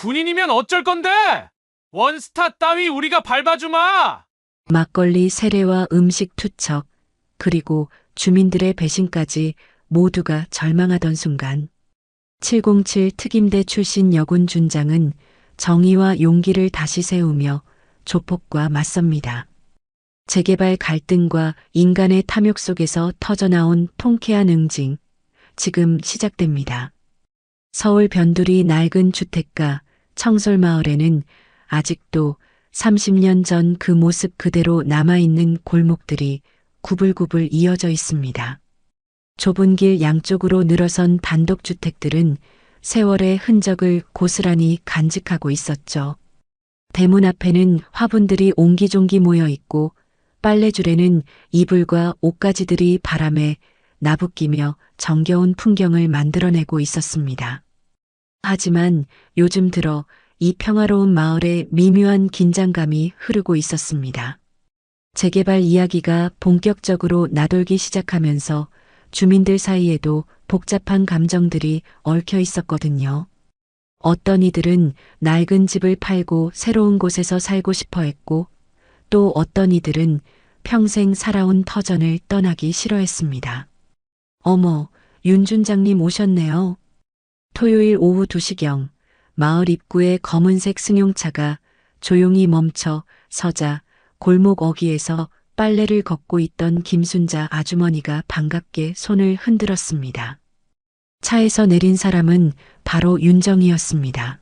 군인이면 어쩔 건데? 원스타 따위 우리가 밟아주마! 막걸리 세례와 음식 투척, 그리고 주민들의 배신까지 모두가 절망하던 순간 707 특임대 출신 여군 준장은 정의와 용기를 다시 세우며 조폭과 맞섭니다. 재개발 갈등과 인간의 탐욕 속에서 터져나온 통쾌한 응징, 지금 시작됩니다. 서울 변두리 낡은 주택가 청솔마을에는 아직도 30년 전 그 모습 그대로 남아있는 골목들이 구불구불 이어져 있습니다. 좁은 길 양쪽으로 늘어선 단독주택들은 세월의 흔적을 고스란히 간직하고 있었죠. 대문 앞에는 화분들이 옹기종기 모여 있고 빨래줄에는 이불과 옷가지들이 바람에 나부끼며 정겨운 풍경을 만들어내고 있었습니다. 하지만 요즘 들어 이 평화로운 마을에 미묘한 긴장감이 흐르고 있었습니다. 재개발 이야기가 본격적으로 나돌기 시작하면서 주민들 사이에도 복잡한 감정들이 얽혀 있었거든요. 어떤 이들은 낡은 집을 팔고 새로운 곳에서 살고 싶어 했고, 또 어떤 이들은 평생 살아온 터전을 떠나기 싫어했습니다. 어머, 윤 준장님 오셨네요. 토요일 오후 2시경 마을 입구에 검은색 승용차가 조용히 멈춰 서자 골목 어귀에서 빨래를 걷고 있던 김순자 아주머니가 반갑게 손을 흔들었습니다. 차에서 내린 사람은 바로 윤정이었습니다.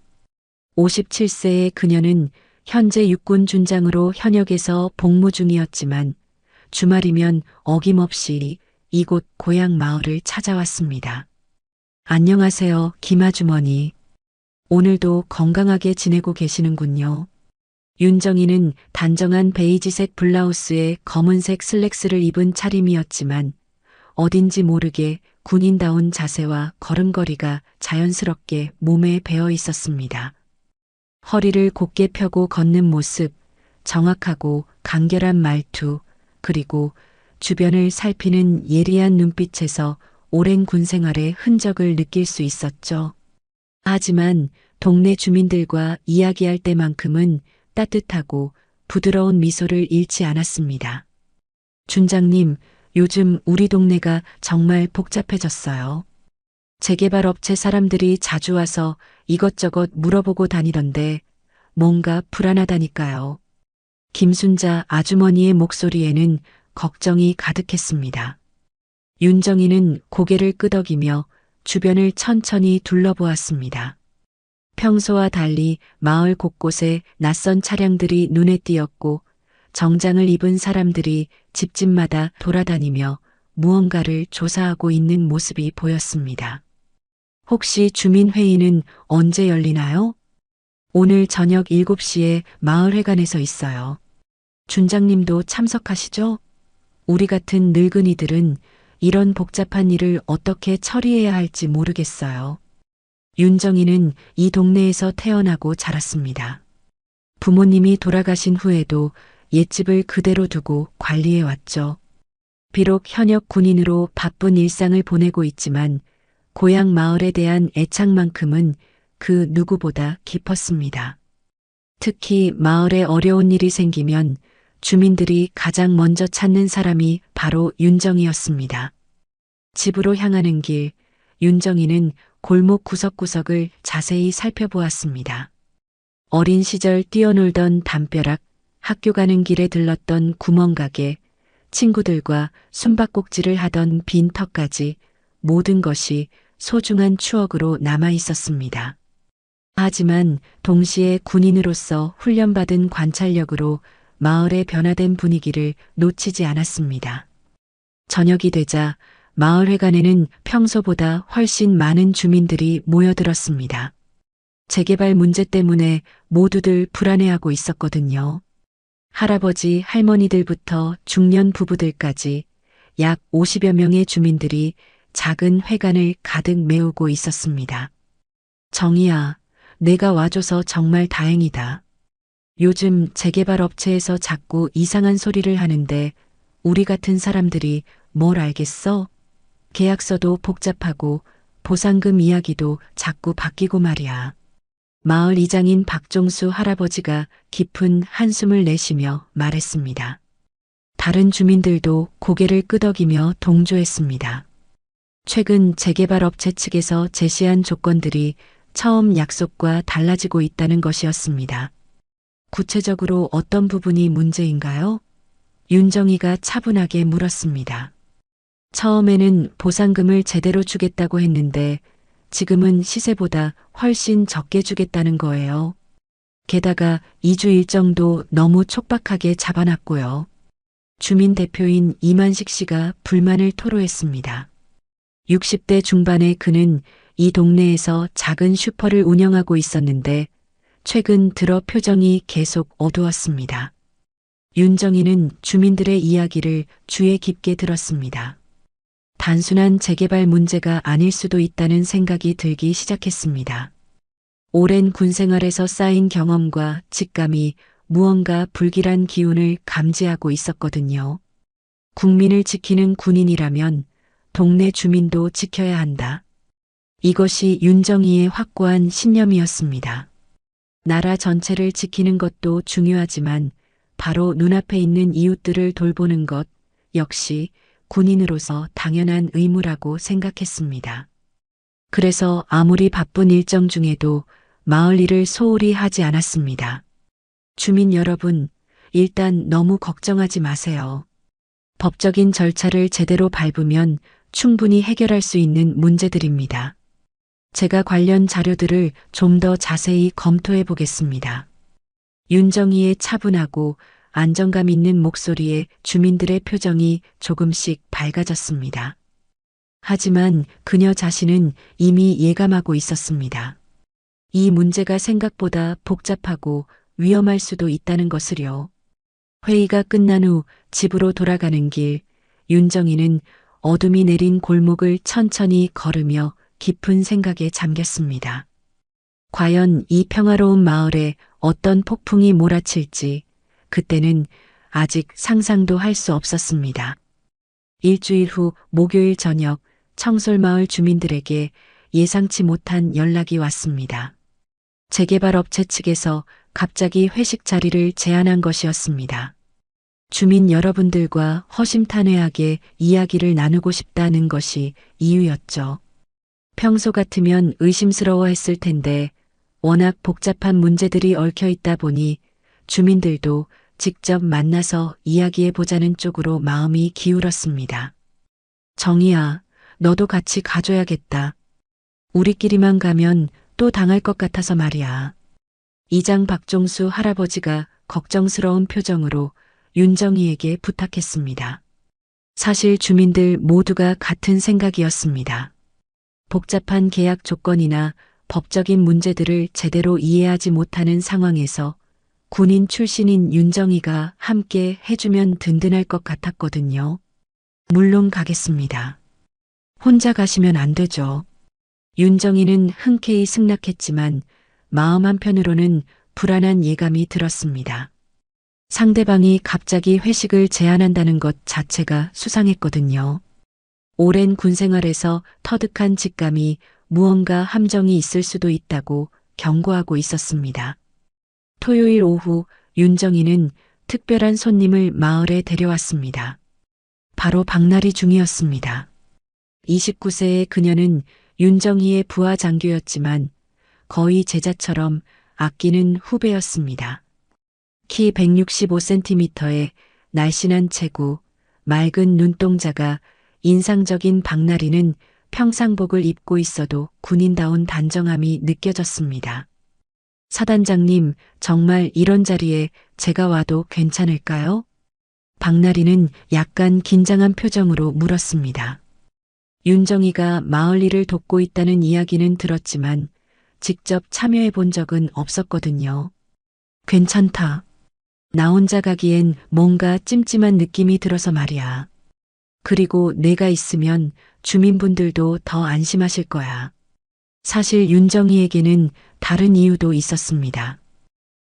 57세의 그녀는 현재 육군 준장으로 현역에서 복무 중이었지만 주말이면 어김없이 이곳 고향 마을을 찾아왔습니다. 안녕하세요, 김 아주머니. 오늘도 건강하게 지내고 계시는군요. 윤정이는 단정한 베이지색 블라우스에 검은색 슬랙스를 입은 차림이었지만 어딘지 모르게 군인다운 자세와 걸음걸이가 자연스럽게 몸에 배어 있었습니다. 허리를 곧게 펴고 걷는 모습, 정확하고 간결한 말투, 그리고 주변을 살피는 예리한 눈빛에서 오랜 군 생활의 흔적을 느낄 수 있었죠. 하지만 동네 주민들과 이야기할 때만큼은 따뜻하고 부드러운 미소를 잃지 않았습니다. 준장님, 요즘 우리 동네가 정말 복잡해졌어요. 재개발 업체 사람들이 자주 와서 이것저것 물어보고 다니던데 뭔가 불안하다니까요. 김순자 아주머니의 목소리에는 걱정이 가득했습니다. 윤정이는 고개를 끄덕이며 주변을 천천히 둘러보았습니다. 평소와 달리 마을 곳곳에 낯선 차량들이 눈에 띄었고 정장을 입은 사람들이 집집마다 돌아다니며 무언가를 조사하고 있는 모습이 보였습니다. 혹시 주민회의는 언제 열리나요? 오늘 저녁 7시에 마을회관에서 있어요. 준장님도 참석하시죠? 우리 같은 늙은이들은 이런 복잡한 일을 어떻게 처리해야 할지 모르겠어요. 윤정이는 이 동네에서 태어나고 자랐습니다. 부모님이 돌아가신 후에도 옛집을 그대로 두고 관리해 왔죠. 비록 현역 군인으로 바쁜 일상을 보내고 있지만 고향 마을에 대한 애착만큼은 그 누구보다 깊었습니다. 특히 마을에 어려운 일이 생기면 주민들이 가장 먼저 찾는 사람이 바로 윤정이었습니다. 집으로 향하는 길, 윤정이는 골목 구석구석을 자세히 살펴보았습니다. 어린 시절 뛰어놀던 담벼락, 학교 가는 길에 들렀던 구멍가게, 친구들과 숨바꼭질을 하던 빈터까지 모든 것이 소중한 추억으로 남아 있었습니다. 하지만 동시에 군인으로서 훈련받은 관찰력으로 마을의 변화된 분위기를 놓치지 않았습니다. 저녁이 되자 마을회관에는 평소보다 훨씬 많은 주민들이 모여들었습니다. 재개발 문제 때문에 모두들 불안해하고 있었거든요. 할아버지, 할머니들부터 중년 부부들까지 약 50여 명의 주민들이 작은 회관을 가득 메우고 있었습니다. 정희야, 내가 와줘서 정말 다행이다. 요즘 재개발 업체에서 자꾸 이상한 소리를 하는데 우리 같은 사람들이 뭘 알겠어? 계약서도 복잡하고 보상금 이야기도 자꾸 바뀌고 말이야. 마을 이장인 박종수 할아버지가 깊은 한숨을 내쉬며 말했습니다. 다른 주민들도 고개를 끄덕이며 동조했습니다. 최근 재개발업체 측에서 제시한 조건들이 처음 약속과 달라지고 있다는 것이었습니다. 구체적으로 어떤 부분이 문제인가요? 윤정이가 차분하게 물었습니다. 처음에는 보상금을 제대로 주겠다고 했는데 지금은 시세보다 훨씬 적게 주겠다는 거예요. 게다가 2주 일정도 너무 촉박하게 잡아놨고요. 주민 대표인 이만식 씨가 불만을 토로했습니다. 60대 중반의 그는 이 동네에서 작은 슈퍼를 운영하고 있었는데 최근 들어 표정이 계속 어두웠습니다. 윤정이는 주민들의 이야기를 주의 깊게 들었습니다. 단순한 재개발 문제가 아닐 수도 있다는 생각이 들기 시작했습니다. 오랜 군 생활에서 쌓인 경험과 직감이 무언가 불길한 기운을 감지하고 있었거든요. 국민을 지키는 군인이라면 동네 주민도 지켜야 한다. 이것이 윤정이의 확고한 신념이었습니다. 나라 전체를 지키는 것도 중요하지만 바로 눈앞에 있는 이웃들을 돌보는 것 역시 군인으로서 당연한 의무라고 생각했습니다. 그래서 아무리 바쁜 일정 중에도 마을 일을 소홀히 하지 않았습니다. 주민 여러분, 일단 너무 걱정하지 마세요. 법적인 절차를 제대로 밟으면 충분히 해결할 수 있는 문제들입니다. 제가 관련 자료들을 좀 더 자세히 검토해 보겠습니다. 윤정이의 차분하고 안정감 있는 목소리에 주민들의 표정이 조금씩 밝아졌습니다. 하지만 그녀 자신은 이미 예감하고 있었습니다. 이 문제가 생각보다 복잡하고 위험할 수도 있다는 것을요. 회의가 끝난 후 집으로 돌아가는 길, 윤정이는 어둠이 내린 골목을 천천히 걸으며 깊은 생각에 잠겼습니다. 과연 이 평화로운 마을에 어떤 폭풍이 몰아칠지 그때는 아직 상상도 할 수 없었습니다. 일주일 후 목요일 저녁 청솔마을 주민들에게 예상치 못한 연락이 왔습니다. 재개발업체 측에서 갑자기 회식 자리를 제안한 것이었습니다. 주민 여러분들과 허심탄회하게 이야기를 나누고 싶다는 것이 이유였죠. 평소 같으면 의심스러워했을 텐데 워낙 복잡한 문제들이 얽혀 있다 보니 주민들도 직접 만나서 이야기해 보자는 쪽으로 마음이 기울었습니다. 정희야, 너도 같이 가줘야겠다. 우리끼리만 가면 또 당할 것 같아서 말이야. 이장 박종수 할아버지가 걱정스러운 표정으로 윤정이에게 부탁했습니다. 사실 주민들 모두가 같은 생각이었습니다. 복잡한 계약 조건이나 법적인 문제들을 제대로 이해하지 못하는 상황에서 군인 출신인 윤정이가 함께 해주면 든든할 것 같았거든요. 물론 가겠습니다. 혼자 가시면 안 되죠. 윤정이는 흔쾌히 승낙했지만 마음 한편으로는 불안한 예감이 들었습니다. 상대방이 갑자기 회식을 제안한다는 것 자체가 수상했거든요. 오랜 군 생활에서 터득한 직감이 무언가 함정이 있을 수도 있다고 경고하고 있었습니다. 토요일 오후 윤정이는 특별한 손님을 마을에 데려왔습니다. 바로 박나리 중이었습니다. 29세의 그녀는 윤정이의 부하 장교였지만 거의 제자처럼 아끼는 후배였습니다. 키 165cm의 날씬한 체구, 맑은 눈동자가 인상적인 박나리는 평상복을 입고 있어도 군인다운 단정함이 느껴졌습니다. 사단장님, 정말 이런 자리에 제가 와도 괜찮을까요? 박나리는 약간 긴장한 표정으로 물었습니다. 윤정이가 마을 일을 돕고 있다는 이야기는 들었지만 직접 참여해 본 적은 없었거든요. 괜찮다. 나 혼자 가기엔 뭔가 찜찜한 느낌이 들어서 말이야. 그리고 내가 있으면 주민분들도 더 안심하실 거야. 사실 윤정이에게는 다른 이유도 있었습니다.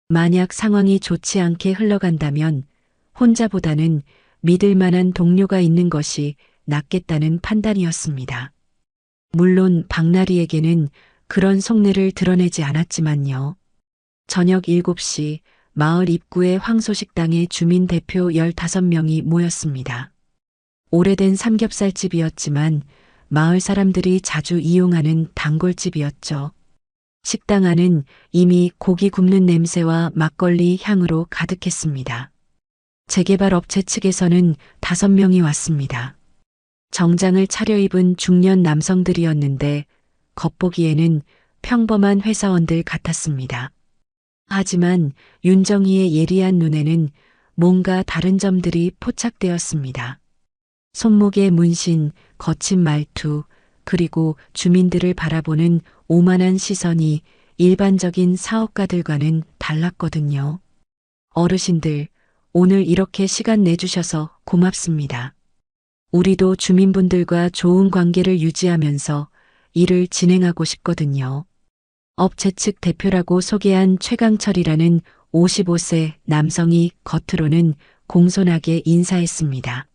만약 상황이 좋지 않게 흘러간다면 혼자보다는 믿을 만한 동료가 있는 것이 낫겠다는 판단이었습니다. 물론 박나리에게는 그런 속내를 드러내지 않았지만요. 저녁 7시 마을 입구의 황소식당에 주민 대표 15명이 모였습니다. 오래된 삼겹살집이었지만 마을 사람들이 자주 이용하는 단골집이었죠. 식당 안은 이미 고기 굽는 냄새와 막걸리 향으로 가득했습니다. 재개발 업체 측에서는 5명이 왔습니다. 정장을 차려입은 중년 남성들이었는데 겉보기에는 평범한 회사원들 같았습니다. 하지만 윤정희의 예리한 눈에는 뭔가 다른 점들이 포착되었습니다. 손목의 문신, 거친 말투, 그리고 주민들을 바라보는 오만한 시선이 일반적인 사업가들과는 달랐거든요. 어르신들, 오늘 이렇게 시간 내주셔서 고맙습니다. 우리도 주민분들과 좋은 관계를 유지하면서 일을 진행하고 싶거든요. 업체 측 대표라고 소개한 최강철이라는 55세 남성이 겉으로는 공손하게 인사했습니다.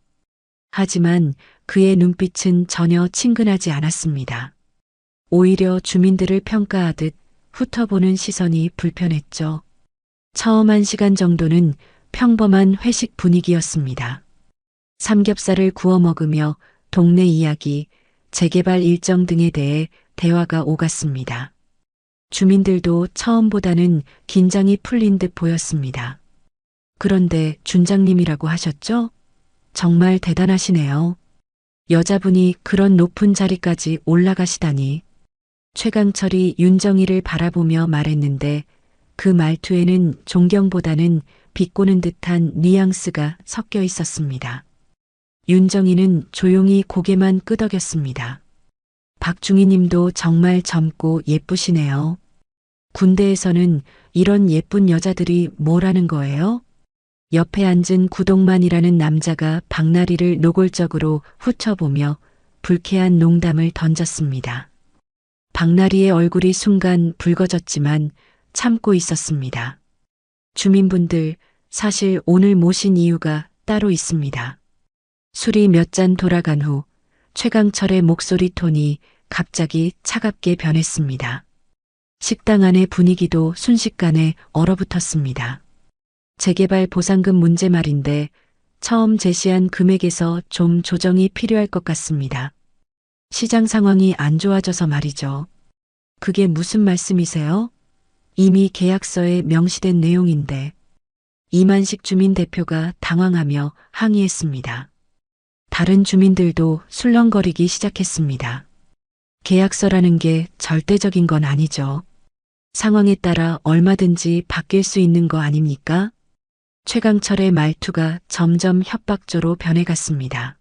하지만 그의 눈빛은 전혀 친근하지 않았습니다. 오히려 주민들을 평가하듯 훑어보는 시선이 불편했죠. 처음 1시간 정도는 평범한 회식 분위기였습니다. 삼겹살을 구워 먹으며 동네 이야기, 재개발 일정 등에 대해 대화가 오갔습니다. 주민들도 처음보다는 긴장이 풀린 듯 보였습니다. 그런데 준장님이라고 하셨죠? 정말 대단하시네요. 여자분이 그런 높은 자리까지 올라가시다니. 최강철이 윤정희를 바라보며 말했는데 그 말투에는 존경보다는 비꼬는 듯한 뉘앙스가 섞여 있었습니다. 윤정희는 조용히 고개만 끄덕였습니다. 박중희 님도 정말 젊고 예쁘시네요. 군대에서는 이런 예쁜 여자들이 뭐라는 거예요? 옆에 앉은 구동만이라는 남자가 박나리를 노골적으로 훑어보며 불쾌한 농담을 던졌습니다. 박나리의 얼굴이 순간 붉어졌지만 참고 있었습니다. 주민분들, 사실 오늘 모신 이유가 따로 있습니다. 술이 몇 잔 돌아간 후 최강철의 목소리 톤이 갑자기 차갑게 변했습니다. 식당 안의 분위기도 순식간에 얼어붙었습니다. 재개발 보상금 문제 말인데 처음 제시한 금액에서 좀 조정이 필요할 것 같습니다. 시장 상황이 안 좋아져서 말이죠. 그게 무슨 말씀이세요? 이미 계약서에 명시된 내용인데. 이만식 주민 대표가 당황하며 항의했습니다. 다른 주민들도 술렁거리기 시작했습니다. 계약서라는 게 절대적인 건 아니죠. 상황에 따라 얼마든지 바뀔 수 있는 거 아닙니까? 최강철의 말투가 점점 협박조로 변해갔습니다.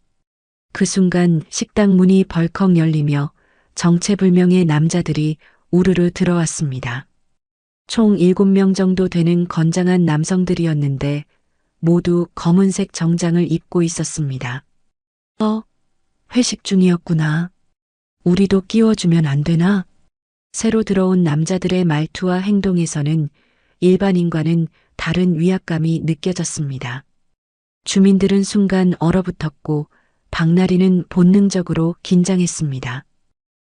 그 순간 식당 문이 벌컥 열리며 정체불명의 남자들이 우르르 들어왔습니다. 총 7명 정도 되는 건장한 남성들이었는데 모두 검은색 정장을 입고 있었습니다. 회식 중이었구나. 우리도 끼워주면 안 되나? 새로 들어온 남자들의 말투와 행동에서는 일반인과는 다른 위압감이 느껴졌습니다. 주민들은 순간 얼어붙었고 박나리는 본능적으로 긴장했습니다.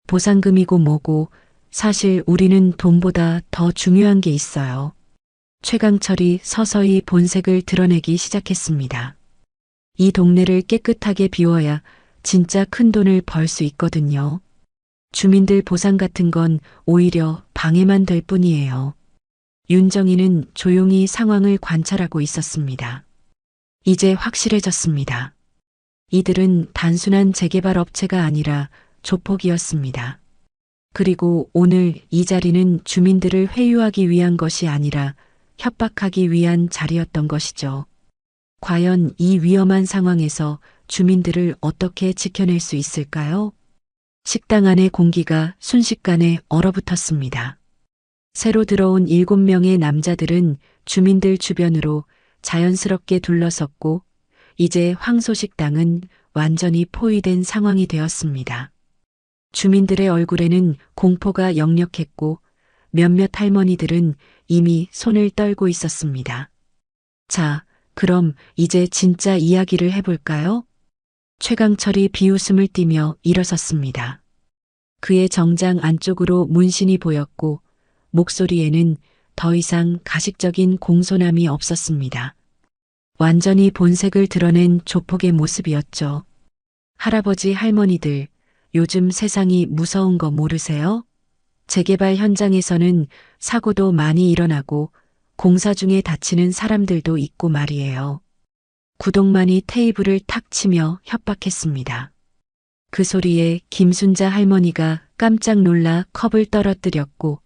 보상금이고 뭐고 사실 우리는 돈보다 더 중요한 게 있어요. 최강철이 서서히 본색을 드러내기 시작했습니다. 이 동네를 깨끗하게 비워야 진짜 큰 돈을 벌 수 있거든요. 주민들 보상 같은 건 오히려 방해만 될 뿐이에요. 윤정희는 조용히 상황을 관찰하고 있었습니다. 이제 확실해졌습니다. 이들은 단순한 재개발 업체가 아니라 조폭이었습니다. 그리고 오늘 이 자리는 주민들을 회유하기 위한 것이 아니라 협박하기 위한 자리였던 것이죠. 과연 이 위험한 상황에서 주민들을 어떻게 지켜낼 수 있을까요? 식당 안의 공기가 순식간에 얼어붙었습니다. 새로 들어온 7명의 남자들은 주민들 주변으로 자연스럽게 둘러섰고 이제 황소식당은 완전히 포위된 상황이 되었습니다. 주민들의 얼굴에는 공포가 역력했고 몇몇 할머니들은 이미 손을 떨고 있었습니다. 자, 그럼 이제 진짜 이야기를 해볼까요? 최강철이 비웃음을 띠며 일어섰습니다. 그의 정장 안쪽으로 문신이 보였고 목소리에는 더 이상 가식적인 공손함이 없었습니다. 완전히 본색을 드러낸 조폭의 모습이었죠. 할아버지 할머니들, 요즘 세상이 무서운 거 모르세요? 재개발 현장에서는 사고도 많이 일어나고 공사 중에 다치는 사람들도 있고 말이에요. 구동만이 테이블을 탁 치며 협박했습니다. 그 소리에 김순자 할머니가 깜짝 놀라 컵을 떨어뜨렸고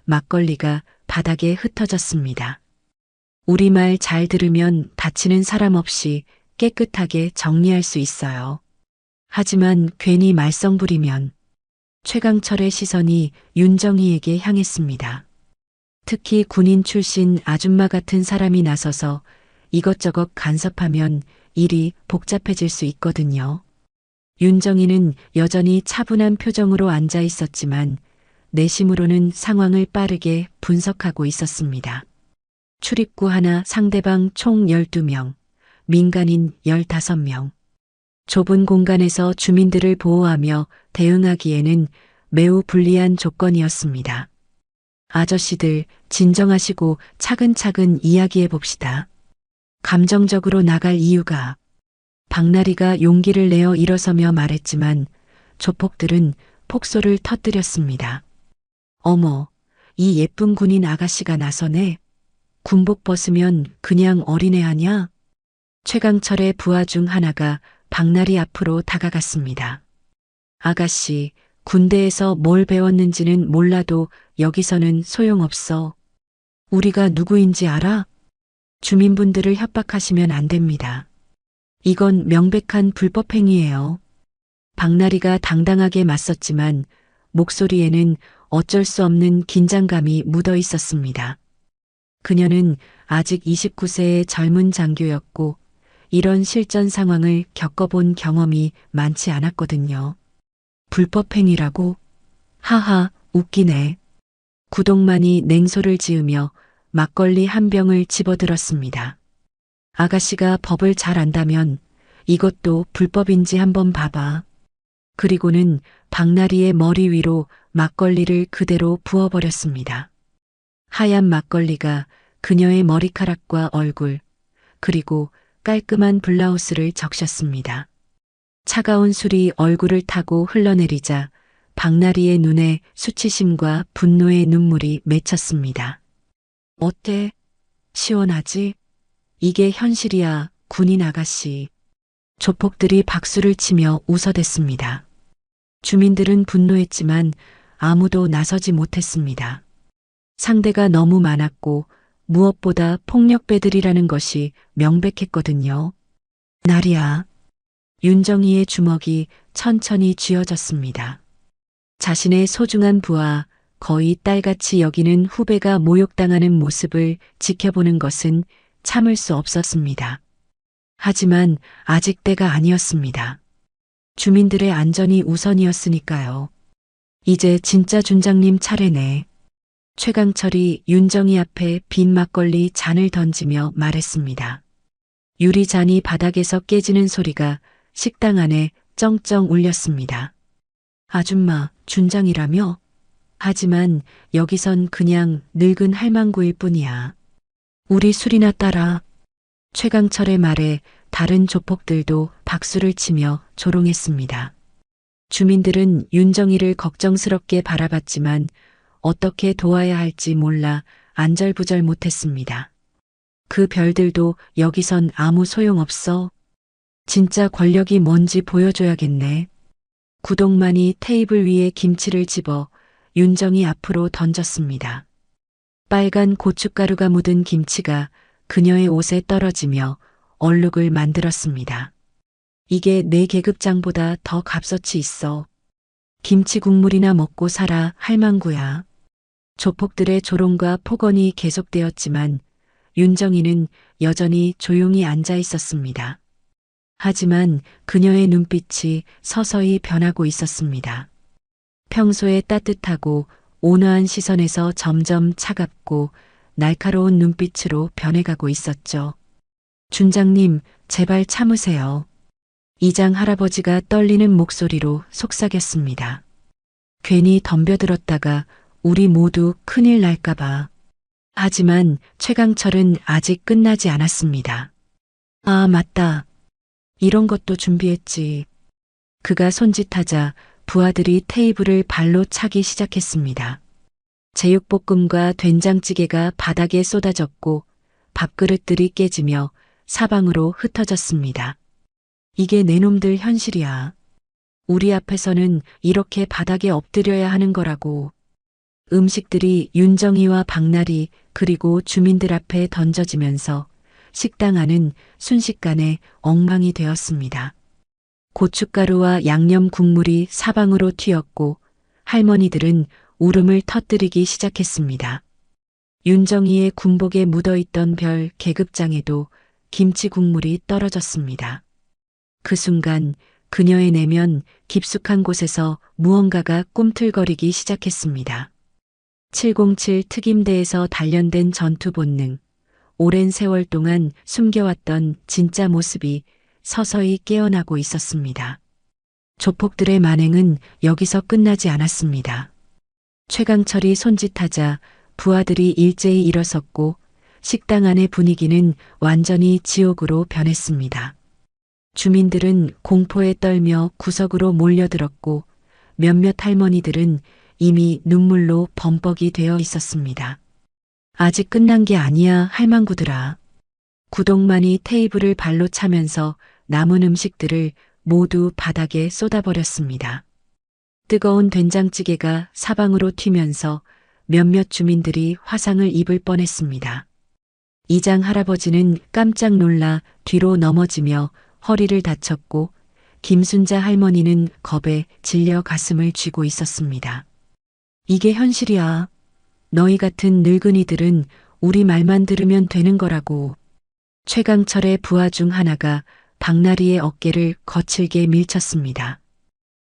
막걸리가 바닥에 흩어졌습니다. 우리 말 잘 들으면 다치는 사람 없이 깨끗하게 정리할 수 있어요. 하지만 괜히 말썽 부리면 최강철의 시선이 윤정희에게 향했습니다. 특히 군인 출신 아줌마 같은 사람이 나서서 이것저것 간섭하면 일이 복잡해질 수 있거든요. 윤정희는 여전히 차분한 표정으로 앉아 있었지만 내심으로는 상황을 빠르게 분석하고 있었습니다. 출입구 하나 상대방 총 12명, 민간인 15명. 좁은 공간에서 주민들을 보호하며 대응하기에는 매우 불리한 조건이었습니다. 아저씨들 진정하시고 차근차근 이야기해 봅시다. 감정적으로 나갈 이유가. 박나리가 용기를 내어 일어서며 말했지만 조폭들은 폭소를 터뜨렸습니다. 어머, 이 예쁜 군인 아가씨가 나서네. 군복 벗으면 그냥 어린애 아냐? 최강철의 부하 중 하나가 박나리 앞으로 다가갔습니다. 아가씨, 군대에서 뭘 배웠는지는 몰라도 여기서는 소용없어. 우리가 누구인지 알아? 주민분들을 협박하시면 안 됩니다. 이건 명백한 불법행위예요. 박나리가 당당하게 맞섰지만 목소리에는 어쩔 수 없는 긴장감이 묻어 있었습니다. 그녀는 아직 29세의 젊은 장교였고 이런 실전 상황을 겪어본 경험이 많지 않았거든요. 불법행위라고? 하하, 웃기네. 구동만이 냉소를 지으며 막걸리 한 병을 집어들었습니다. 아가씨가 법을 잘 안다면 이것도 불법인지 한번 봐봐. 그리고는 박나리의 머리 위로 막걸리를 그대로 부어버렸습니다. 하얀 막걸리가 그녀의 머리카락과 얼굴, 그리고 깔끔한 블라우스를 적셨습니다. 차가운 술이 얼굴을 타고 흘러내리자 박나리의 눈에 수치심과 분노의 눈물이 맺혔습니다. 어때? 시원하지? 이게 현실이야, 군인 아가씨. 조폭들이 박수를 치며 웃어댔습니다. 주민들은 분노했지만 아무도 나서지 못했습니다. 상대가 너무 많았고 무엇보다 폭력배들이라는 것이 명백했거든요. 나리야. 윤정희의 주먹이 천천히 쥐어졌습니다. 자신의 소중한 부하, 거의 딸같이 여기는 후배가 모욕당하는 모습을 지켜보는 것은 참을 수 없었습니다. 하지만 아직 때가 아니었습니다. 주민들의 안전이 우선이었으니까요. 이제 진짜 준장님 차례네. 최강철이 윤정희 앞에 빈 막걸리 잔을 던지며 말했습니다. 유리잔이 바닥에서 깨지는 소리가 식당 안에 쩡쩡 울렸습니다. 아줌마, 준장이라며? 하지만 여기선 그냥 늙은 할망구일 뿐이야. 우리 술이나 따라. 최강철의 말에 다른 조폭들도 박수를 치며 조롱했습니다. 주민들은 윤정희를 걱정스럽게 바라봤지만 어떻게 도와야 할지 몰라 안절부절 못했습니다. 그 별들도 여기선 아무 소용없어. 진짜 권력이 뭔지 보여줘야겠네. 구동만이 테이블 위에 김치를 집어 윤정희 앞으로 던졌습니다. 빨간 고춧가루가 묻은 김치가 그녀의 옷에 떨어지며 얼룩을 만들었습니다. 이게 내 계급장보다 더 값어치 있어. 김치 국물이나 먹고 살아, 할망구야. 조폭들의 조롱과 폭언이 계속되었지만 윤정희는 여전히 조용히 앉아 있었습니다. 하지만 그녀의 눈빛이 서서히 변하고 있었습니다. 평소에 따뜻하고 온화한 시선에서 점점 차갑고 날카로운 눈빛으로 변해가고 있었죠. 준장님, 제발 참으세요. 이장 할아버지가 떨리는 목소리로 속삭였습니다. 괜히 덤벼들었다가 우리 모두 큰일 날까봐. 하지만 최강철은 아직 끝나지 않았습니다. 아, 맞다. 이런 것도 준비했지. 그가 손짓하자 부하들이 테이블을 발로 차기 시작했습니다. 제육볶음과 된장찌개가 바닥에 쏟아졌고 밥그릇들이 깨지며 사방으로 흩어졌습니다. 이게 내 놈들 현실이야. 우리 앞에서는 이렇게 바닥에 엎드려야 하는 거라고. 음식들이 윤정이와 박나리 그리고 주민들 앞에 던져지면서 식당 안은 순식간에 엉망이 되었습니다. 고춧가루와 양념 국물이 사방으로 튀었고 할머니들은 울음을 터뜨리기 시작했습니다. 윤정이의 군복에 묻어있던 별 계급장에도 김치 국물이 떨어졌습니다. 그 순간 그녀의 내면 깊숙한 곳에서 무언가가 꿈틀거리기 시작했습니다. 707 특임대에서 단련된 전투 본능, 오랜 세월 동안 숨겨왔던 진짜 모습이 서서히 깨어나고 있었습니다. 조폭들의 만행은 여기서 끝나지 않았습니다. 최강철이 손짓하자 부하들이 일제히 일어섰고 식당 안의 분위기는 완전히 지옥으로 변했습니다. 주민들은 공포에 떨며 구석으로 몰려들었고 몇몇 할머니들은 이미 눈물로 범벅이 되어 있었습니다. 아직 끝난 게 아니야, 할망구들아. 구동만이 테이블을 발로 차면서 남은 음식들을 모두 바닥에 쏟아버렸습니다. 뜨거운 된장찌개가 사방으로 튀면서 몇몇 주민들이 화상을 입을 뻔했습니다. 이장 할아버지는 깜짝 놀라 뒤로 넘어지며 허리를 다쳤고 김순자 할머니는 겁에 질려 가슴을 쥐고 있었습니다. 이게 현실이야. 너희 같은 늙은이들은 우리 말만 들으면 되는 거라고. 최강철의 부하 중 하나가 박나리의 어깨를 거칠게 밀쳤습니다.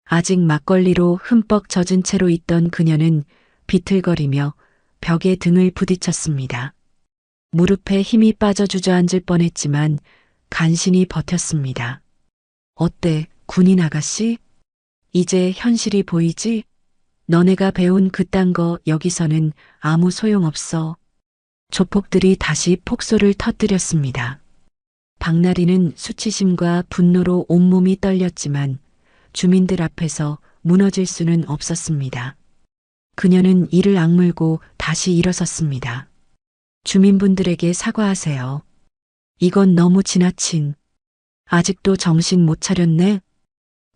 아직 막걸리로 흠뻑 젖은 채로 있던 그녀는 비틀거리며 벽에 등을 부딪혔습니다. 무릎에 힘이 빠져 주저앉을 뻔했지만 간신히 버텼습니다. 어때, 군인 아가씨? 이제 현실이 보이지? 너네가 배운 그딴 거 여기서는 아무 소용없어. 조폭들이 다시 폭소를 터뜨렸습니다. 박나리는 수치심과 분노로 온몸이 떨렸지만 주민들 앞에서 무너질 수는 없었습니다. 그녀는 이를 악물고 다시 일어섰습니다. 주민분들에게 사과하세요. 이건 너무 지나친. 아직도 정신 못 차렸네?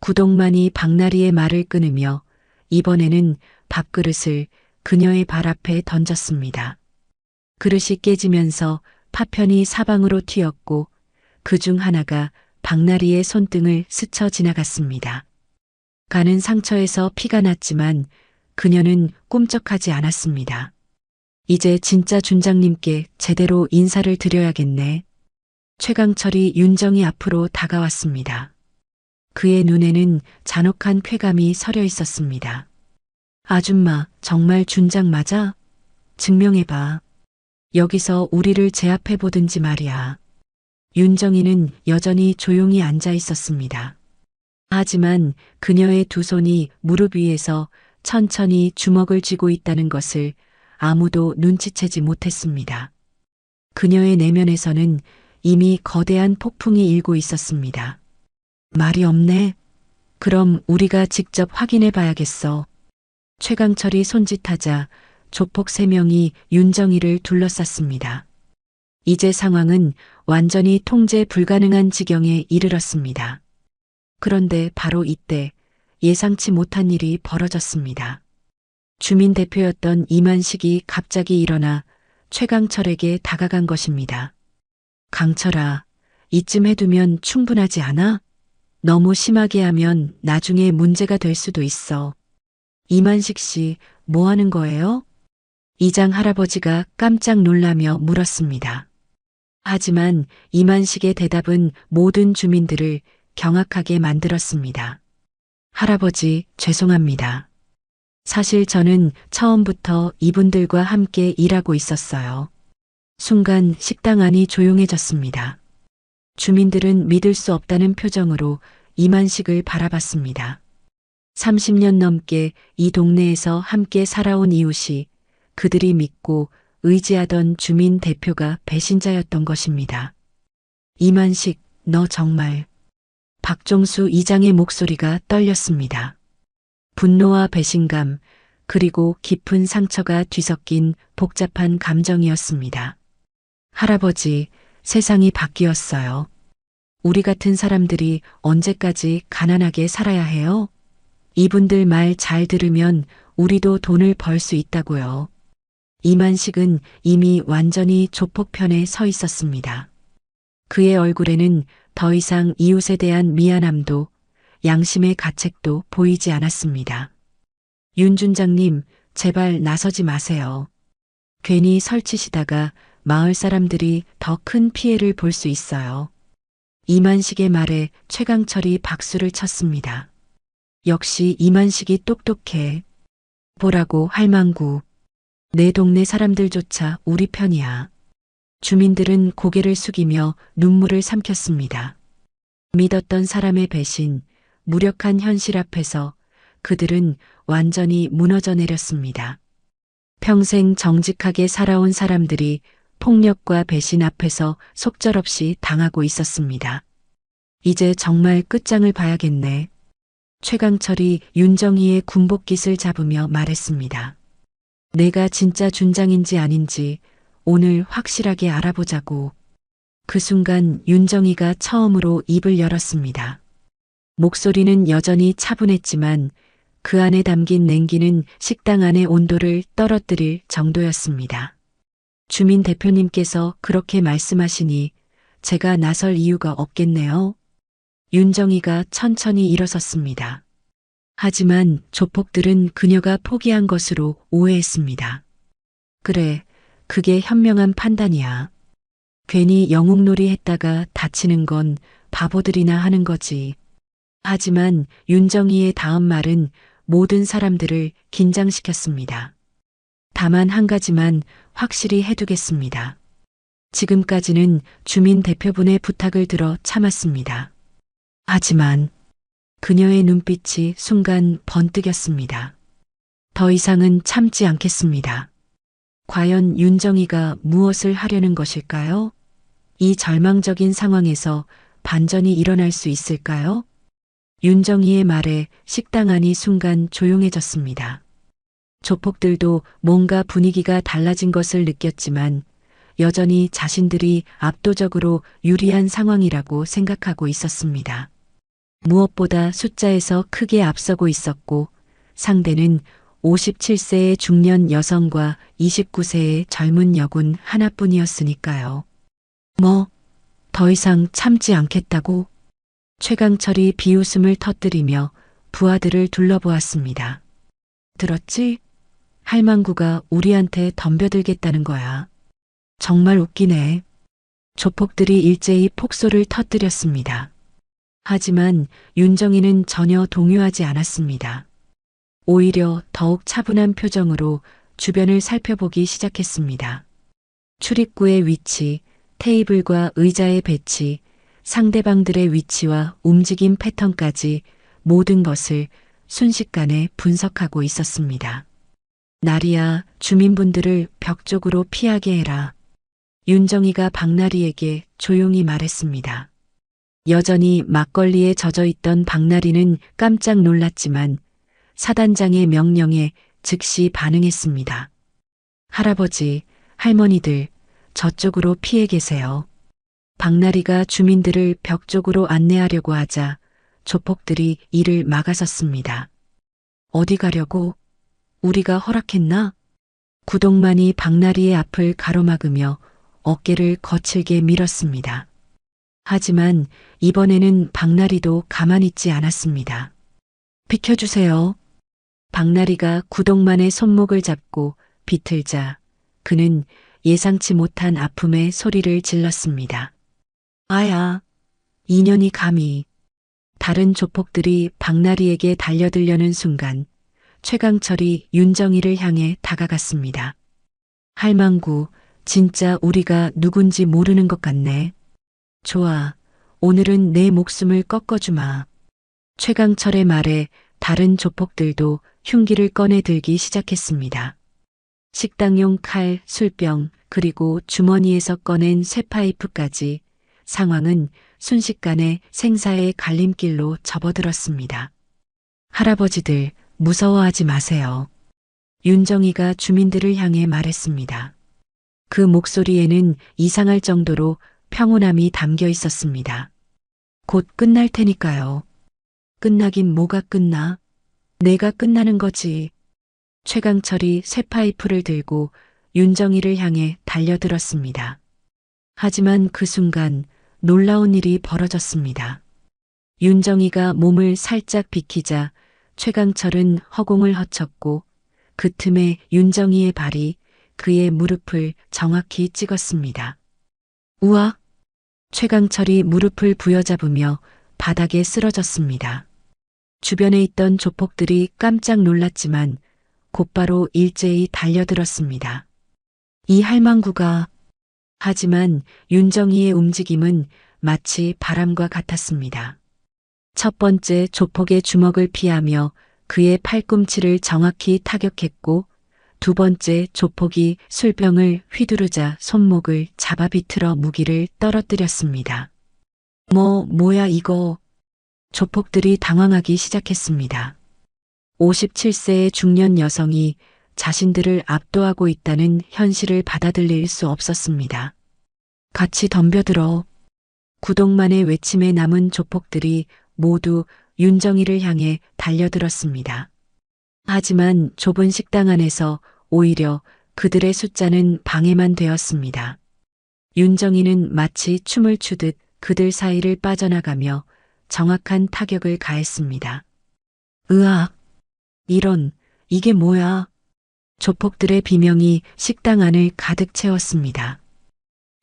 구동만이 박나리의 말을 끊으며 이번에는 밥그릇을 그녀의 발 앞에 던졌습니다. 그릇이 깨지면서 파편이 사방으로 튀었고 그중 하나가 박나리의 손등을 스쳐 지나갔습니다. 가는 상처에서 피가 났지만 그녀는 꿈쩍하지 않았습니다. 이제 진짜 준장님께 제대로 인사를 드려야겠네. 최강철이 윤정이 앞으로 다가왔습니다. 그의 눈에는 잔혹한 쾌감이 서려 있었습니다. 아줌마, 정말 준장 맞아? 증명해봐. 여기서 우리를 제압해보든지 말이야. 윤정이는 여전히 조용히 앉아 있었습니다. 하지만 그녀의 두 손이 무릎 위에서 천천히 주먹을 쥐고 있다는 것을 아무도 눈치채지 못했습니다. 그녀의 내면에서는 이미 거대한 폭풍이 일고 있었습니다. 말이 없네. 그럼 우리가 직접 확인해 봐야겠어. 최강철이 손짓하자 조폭 3명이 윤정이를 둘러쌌습니다. 이제 상황은 완전히 통제 불가능한 지경에 이르렀습니다. 그런데 바로 이때 예상치 못한 일이 벌어졌습니다. 주민 대표였던 이만식이 갑자기 일어나 최강철에게 다가간 것입니다. 강철아, 이쯤 해두면 충분하지 않아? 너무 심하게 하면 나중에 문제가 될 수도 있어. 이만식 씨, 뭐 하는 거예요? 이장 할아버지가 깜짝 놀라며 물었습니다. 하지만 이만식의 대답은 모든 주민들을 경악하게 만들었습니다. 할아버지, 죄송합니다. 사실 저는 처음부터 이분들과 함께 일하고 있었어요. 순간 식당 안이 조용해졌습니다. 주민들은 믿을 수 없다는 표정으로 이만식을 바라봤습니다. 30년 넘게 이 동네에서 함께 살아온 이웃이 그들이 믿고 의지하던 주민 대표가 배신자였던 것입니다. 이만식, 너 정말. 박종수 이장의 목소리가 떨렸습니다. 분노와 배신감, 그리고 깊은 상처가 뒤섞인 복잡한 감정이었습니다. 할아버지, 세상이 바뀌었어요. 우리 같은 사람들이 언제까지 가난하게 살아야 해요? 이분들 말 잘 들으면 우리도 돈을 벌 수 있다고요. 이만식은 이미 완전히 조폭편에 서 있었습니다. 그의 얼굴에는 더 이상 이웃에 대한 미안함도 양심의 가책도 보이지 않았습니다. 윤 준장님, 제발 나서지 마세요. 괜히 설치시다가 마을 사람들이 더 큰 피해를 볼 수 있어요. 이만식의 말에 최강철이 박수를 쳤습니다. 역시 이만식이 똑똑해. 보라고 할망구. 내 동네 사람들조차 우리 편이야. 주민들은 고개를 숙이며 눈물을 삼켰습니다. 믿었던 사람의 배신, 무력한 현실 앞에서 그들은 완전히 무너져 내렸습니다. 평생 정직하게 살아온 사람들이 폭력과 배신 앞에서 속절없이 당하고 있었습니다. 이제 정말 끝장을 봐야겠네. 최강철이 윤정희의 군복깃을 잡으며 말했습니다. 내가 진짜 준장인지 아닌지 오늘 확실하게 알아보자고. 그 순간 윤정희가 처음으로 입을 열었습니다. 목소리는 여전히 차분했지만 그 안에 담긴 냉기는 식당 안의 온도를 떨어뜨릴 정도였습니다. 주민 대표님께서 그렇게 말씀하시니 제가 나설 이유가 없겠네요. 윤정희가 천천히 일어섰습니다. 하지만 조폭들은 그녀가 포기한 것으로 오해했습니다. 그래, 그게 현명한 판단이야. 괜히 영웅놀이 했다가 다치는 건 바보들이나 하는 거지. 하지만 윤정희의 다음 말은 모든 사람들을 긴장시켰습니다. 다만 한 가지만 확실히 해두겠습니다. 지금까지는 주민 대표분의 부탁을 들어 참았습니다. 하지만 그녀의 눈빛이 순간 번뜩였습니다. 더 이상은 참지 않겠습니다. 과연 윤정희가 무엇을 하려는 것일까요? 이 절망적인 상황에서 반전이 일어날 수 있을까요? 윤정희의 말에 식당 안이 순간 조용해졌습니다. 조폭들도 뭔가 분위기가 달라진 것을 느꼈지만 여전히 자신들이 압도적으로 유리한 상황이라고 생각하고 있었습니다. 무엇보다 숫자에서 크게 앞서고 있었고 상대는 57세의 중년 여성과 29세의 젊은 여군 하나뿐이었으니까요. 더 이상 참지 않겠다고? 최강철이 비웃음을 터뜨리며 부하들을 둘러보았습니다. 들었지? 할망구가 우리한테 덤벼들겠다는 거야. 정말 웃기네. 조폭들이 일제히 폭소를 터뜨렸습니다. 하지만 윤정희는 전혀 동요하지 않았습니다. 오히려 더욱 차분한 표정으로 주변을 살펴보기 시작했습니다. 출입구의 위치, 테이블과 의자의 배치, 상대방들의 위치와 움직임 패턴까지 모든 것을 순식간에 분석하고 있었습니다. 나리야, 주민분들을 벽 쪽으로 피하게 해라. 윤정희가 박나리에게 조용히 말했습니다. 여전히 막걸리에 젖어있던 박나리는 깜짝 놀랐지만 사단장의 명령에 즉시 반응했습니다. 할아버지, 할머니들, 저쪽으로 피해 계세요. 박나리가 주민들을 벽 쪽으로 안내하려고 하자 조폭들이 이를 막아섰습니다. 어디 가려고? 우리가 허락했나? 구동만이 박나리의 앞을 가로막으며 어깨를 거칠게 밀었습니다. 하지만 이번에는 박나리도 가만히 있지 않았습니다. 비켜주세요. 박나리가 구동만의 손목을 잡고 비틀자 그는 예상치 못한 아픔의 소리를 질렀습니다. 아야, 이년이 감히. 다른 조폭들이 박나리에게 달려들려는 순간 최강철이 윤정희를 향해 다가갔습니다. 할망구, 진짜 우리가 누군지 모르는 것 같네. 좋아, 오늘은 내 목숨을 꺾어주마. 최강철의 말에 다른 조폭들도 흉기를 꺼내 들기 시작했습니다. 식당용 칼, 술병, 그리고 주머니에서 꺼낸 쇠파이프까지 상황은 순식간에 생사의 갈림길로 접어들었습니다. 할아버지들, 무서워하지 마세요. 윤정이가 주민들을 향해 말했습니다. 그 목소리에는 이상할 정도로 평온함이 담겨 있었습니다. 곧 끝날 테니까요. 끝나긴 뭐가 끝나? 내가 끝나는 거지. 최강철이 쇠파이프를 들고 윤정이를 향해 달려들었습니다. 하지만 그 순간 놀라운 일이 벌어졌습니다. 윤정이가 몸을 살짝 비키자 최강철은 허공을 허쳤고 그 틈에 윤정이의 발이 그의 무릎을 정확히 찍었습니다. 우와! 최강철이 무릎을 부여잡으며 바닥에 쓰러졌습니다. 주변에 있던 조폭들이 깜짝 놀랐지만 곧바로 일제히 달려들었습니다. 이 할망구가 하지만 윤정이의 움직임은 마치 바람과 같았습니다. 첫 번째 조폭의 주먹을 피하며 그의 팔꿈치를 정확히 타격했고 두 번째 조폭이 술병을 휘두르자 손목을 잡아 비틀어 무기를 떨어뜨렸습니다. 뭐야 이거. 조폭들이 당황하기 시작했습니다. 57세의 중년 여성이 자신들을 압도하고 있다는 현실을 받아들일 수 없었습니다. 같이 덤벼들어. 구동만의 외침에 남은 조폭들이 모두 윤정이를 향해 달려들었습니다. 하지만 좁은 식당 안에서 오히려 그들의 숫자는 방해만 되었습니다. 윤정이는 마치 춤을 추듯 그들 사이를 빠져나가며 정확한 타격을 가했습니다. 으악! 이게 뭐야? 조폭들의 비명이 식당 안을 가득 채웠습니다.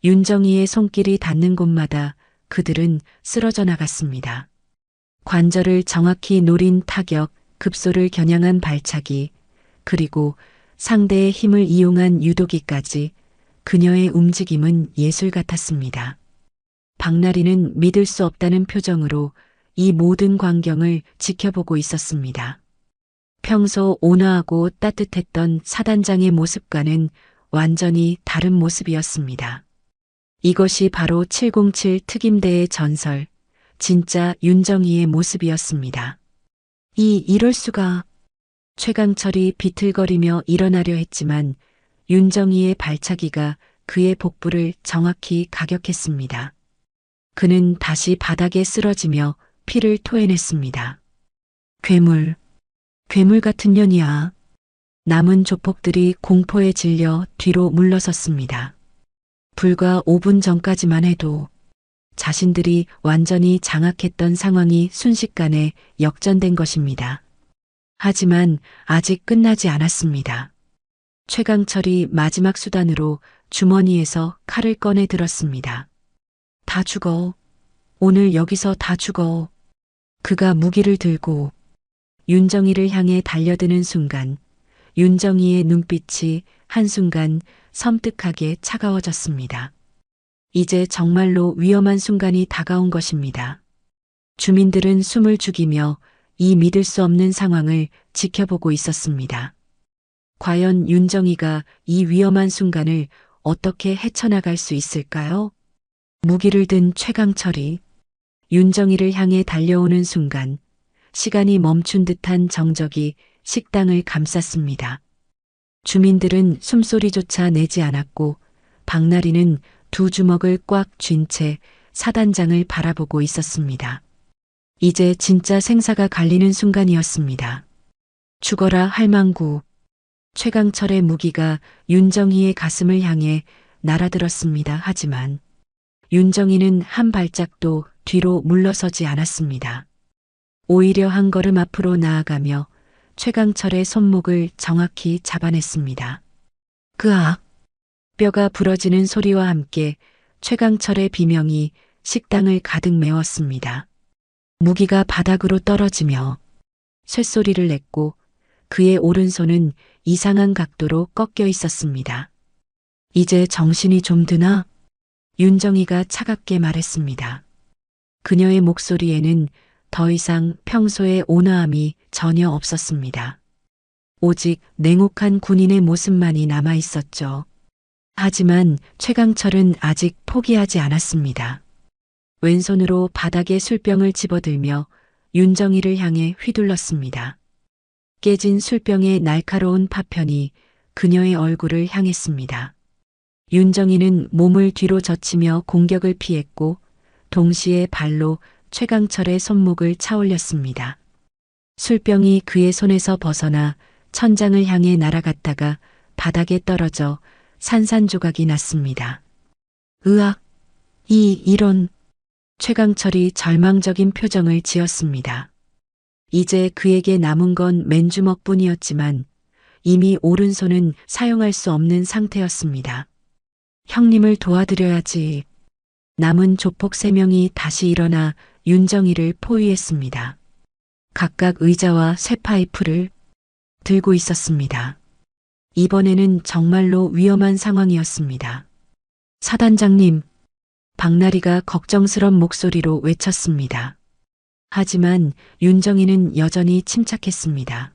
윤정이의 손길이 닿는 곳마다 그들은 쓰러져 나갔습니다. 관절을 정확히 노린 타격, 급소를 겨냥한 발차기, 그리고 상대의 힘을 이용한 유도기까지 그녀의 움직임은 예술 같았습니다. 박나리는 믿을 수 없다는 표정으로 이 모든 광경을 지켜보고 있었습니다. 평소 온화하고 따뜻했던 사단장의 모습과는 완전히 다른 모습이었습니다. 이것이 바로 707 특임대의 전설, 진짜 윤정이의 모습이었습니다. 이럴 수가. 최강철이 비틀거리며 일어나려 했지만 윤정이의 발차기가 그의 복부를 정확히 가격했습니다. 그는 다시 바닥에 쓰러지며 피를 토해냈습니다. 괴물 같은 년이야. 남은 조폭들이 공포에 질려 뒤로 물러섰습니다. 불과 5분 전까지만 해도 자신들이 완전히 장악했던 상황이 순식간에 역전된 것입니다. 하지만 아직 끝나지 않았습니다. 최강철이 마지막 수단으로 주머니에서 칼을 꺼내 들었습니다. 다 죽어. 오늘 여기서 다 죽어. 그가 무기를 들고 윤정이를 향해 달려드는 순간 윤정이의 눈빛이 한순간 섬뜩하게 차가워졌습니다. 이제 정말로 위험한 순간이 다가온 것입니다. 주민들은 숨을 죽이며 이 믿을 수 없는 상황을 지켜보고 있었습니다. 과연 윤정이가 이 위험한 순간을 어떻게 헤쳐나갈 수 있을까요? 무기를 든 최강철이 윤정이를 향해 달려오는 순간 시간이 멈춘 듯한 정적이 식당을 감쌌습니다. 주민들은 숨소리조차 내지 않았고 박나리는 두 주먹을 꽉 쥔 채 사단장을 바라보고 있었습니다. 이제 진짜 생사가 갈리는 순간이었습니다. 죽어라 할망구. 최강철의 무기가 윤정이의 가슴을 향해 날아들었습니다. 하지만 윤정이는 한 발짝도 뒤로 물러서지 않았습니다. 오히려 한 걸음 앞으로 나아가며 최강철의 손목을 정확히 잡아냈습니다. 그악! 뼈가 부러지는 소리와 함께 최강철의 비명이 식당을 가득 메웠습니다. 무기가 바닥으로 떨어지며 쇳소리를 냈고 그의 오른손은 이상한 각도로 꺾여 있었습니다. 이제 정신이 좀 드나? 윤정이가 차갑게 말했습니다. 그녀의 목소리에는 더 이상 평소의 온화함이 전혀 없었습니다. 오직 냉혹한 군인의 모습만이 남아 있었죠. 하지만 최강철은 아직 포기하지 않았습니다. 왼손으로 바닥에 술병을 집어들며 윤정이를 향해 휘둘렀습니다. 깨진 술병의 날카로운 파편이 그녀의 얼굴을 향했습니다. 윤정이는 몸을 뒤로 젖히며 공격을 피했고 동시에 발로 최강철의 손목을 차올렸습니다. 술병이 그의 손에서 벗어나 천장을 향해 날아갔다가 바닥에 떨어져 산산조각이 났습니다. 으악! 이런! 최강철이 절망적인 표정을 지었습니다. 이제 그에게 남은 건 맨주먹뿐이었지만 이미 오른손은 사용할 수 없는 상태였습니다. 형님을 도와드려야지. 남은 조폭 3명이 다시 일어나 윤정이를 포위했습니다. 각각 의자와 쇠파이프를 들고 있었습니다. 이번에는 정말로 위험한 상황이었습니다. 사단장님, 박나리가 걱정스런 목소리로 외쳤습니다. 하지만 윤정이는 여전히 침착했습니다.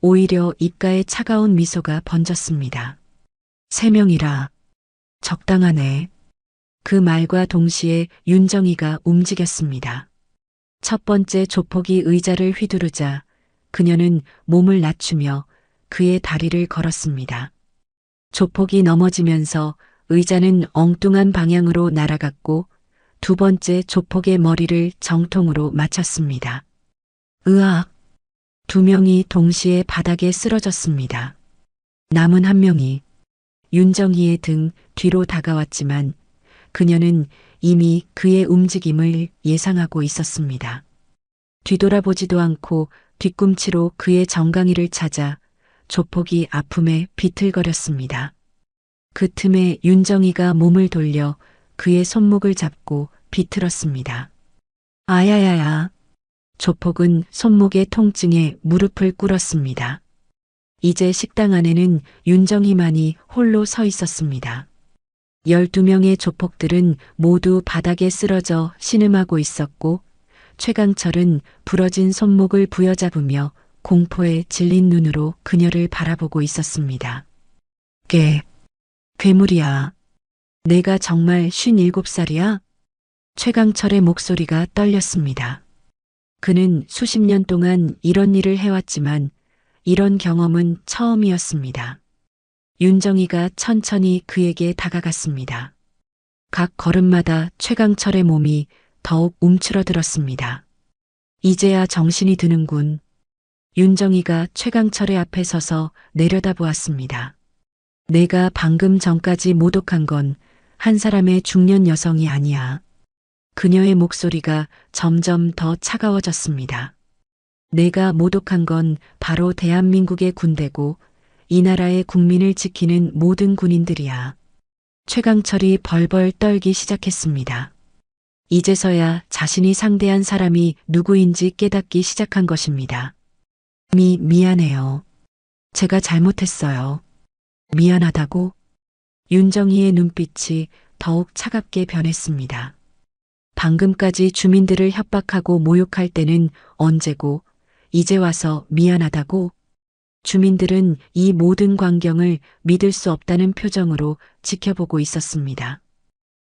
오히려 입가에 차가운 미소가 번졌습니다. 3명이라 적당하네. 그 말과 동시에 윤정이가 움직였습니다. 첫 번째 조폭이 의자를 휘두르자 그녀는 몸을 낮추며 그의 다리를 걸었습니다. 조폭이 넘어지면서 의자는 엉뚱한 방향으로 날아갔고 두 번째 조폭의 머리를 정통으로 맞췄습니다. 으악! 2명이 동시에 바닥에 쓰러졌습니다. 남은 1명이 윤정이의 등 뒤로 다가왔지만 그녀는 이미 그의 움직임을 예상하고 있었습니다. 뒤돌아보지도 않고 뒤꿈치로 그의 정강이를 찾아 조폭이 아픔에 비틀거렸습니다. 그 틈에 윤정이가 몸을 돌려 그의 손목을 잡고 비틀었습니다. 아야야야. 조폭은 손목의 통증에 무릎을 꿇었습니다. 이제 식당 안에는 윤정이만이 홀로 서 있었습니다. 12명의 조폭들은 모두 바닥에 쓰러져 신음하고 있었고 최강철은 부러진 손목을 부여잡으며 공포에 질린 눈으로 그녀를 바라보고 있었습니다. 괴물이야. 내가 정말 57살이야? 최강철의 목소리가 떨렸습니다. 그는 수십 년 동안 이런 일을 해왔지만 이런 경험은 처음이었습니다. 윤정이가 천천히 그에게 다가갔습니다. 각 걸음마다 최강철의 몸이 더욱 움츠러들었습니다. 이제야 정신이 드는군. 윤정이가 최강철의 앞에 서서 내려다보았습니다. 내가 방금 전까지 모독한 건 한 사람의 중년 여성이 아니야. 그녀의 목소리가 점점 더 차가워졌습니다. 내가 모독한 건 바로 대한민국의 군대고 이 나라의 국민을 지키는 모든 군인들이야. 최강철이 벌벌 떨기 시작했습니다. 이제서야 자신이 상대한 사람이 누구인지 깨닫기 시작한 것입니다. 미안해요. 제가 잘못했어요. 미안하다고? 윤정이의 눈빛이 더욱 차갑게 변했습니다. 방금까지 주민들을 협박하고 모욕할 때는 언제고 이제 와서 미안하다고? 주민들은 이 모든 광경을 믿을 수 없다는 표정으로 지켜보고 있었습니다.